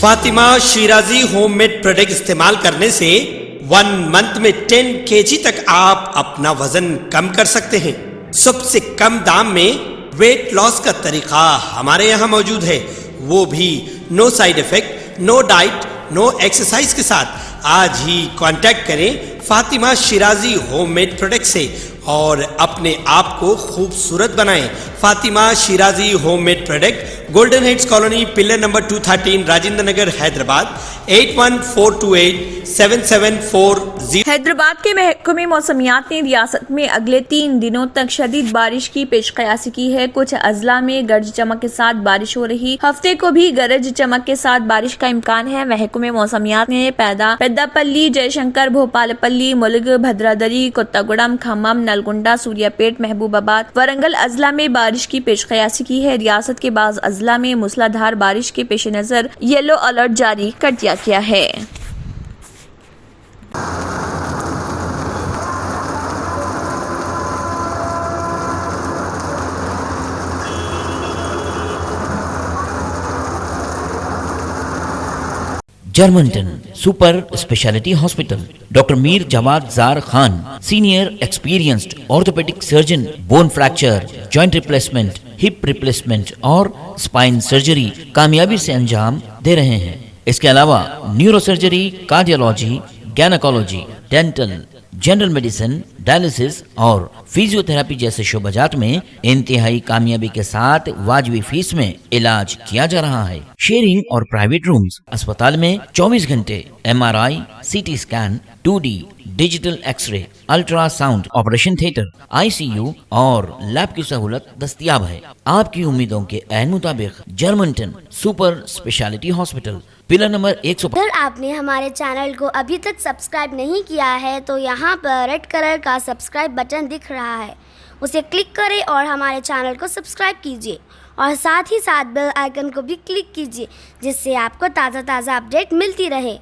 Fatima Shirazi homemade product इस्तेमाल करने से 1 मंथ में 10 kg तक आप अपना वजन कम कर सकते हैं। सबसे कम दाम में वेट लॉस का तरीका हमारे यहाँ मौजूद है, वो भी no side effect, no diet, no exercise के साथ। आज ही कांटेक्ट करें फातिमा शिराजी होममेड प्रोडक्ट से और अपने आप को खूबसूरत बनाएं। Fatima Shirazi homemade product, golden heads colony, pillar number 213, Rajendra Nagar, Hyderabad 8142877440। Hyderabad के महकमे मौसमियात ने रियासत में अगले 3 दिनों तक शदीद बारिश की पेशकयासी की है। कुछ अजला में गरज चमक के साथ बारिश हो रही, हफ्ते को भी गरज चमक के साथ बारिश का इम्कान है। महकमे मौसमियात ने पेद्दापल्ली, जयशंकर, भोपालपल्ली, मुलुग, भद्रादरी, कोत्तागुड़म, खम्मम, नलगुंडा, सूर्यापेट, महबूबाबाद, वरंगल अजला में बारिश की पेशकयासी की है। रियासत के बाज़ अजला में मूसलाधार बारिश के पेश नजर येलो अलर्ट जारी कर दिया गया है। जर्मनटन super speciality hospital, doctor Mir Jawad Zar Khan, senior experienced orthopaedic surgeon, bone fracture, joint replacement, hip replacement और स्पाइन सर्जरी कामयाबी से अंजाम दे रहे हैं। इसके अलावा neuro surgery, cardiology, gynaecology, dental, general medicine, dialysis और फिजियोथेरेपी जैसे शोबाजात में इंतहाई कामयाबी के साथ वाजबी फीस में इलाज किया जा रहा है। शेयरिंग और प्राइवेट रूम्स, अस्पताल में 24 घंटे MRI, CT scan, 2D digital X-ray, ultrasound, operation theatre, ICU और लैब की सहूलत दस्तयाब है। आपकी उम्मीदों के ऐन मुताबिक जर्मनटन super speciality hospital, pillar number 100। अगर आपने हमारे चैनल को अभी तक सब्सक्राइब नहीं किया है तो यहाँ पर रेड कलर का सब्सक्राइब बटन दिख रहा है, उसे क्लिक करें और हमारे चैनल को सब्सक्राइब कीजिए और साथ ही साथ बेल आइकन को भी क्लिक कीजिए, जिससे आपको ताज़ा अपडेट मिलती रहे।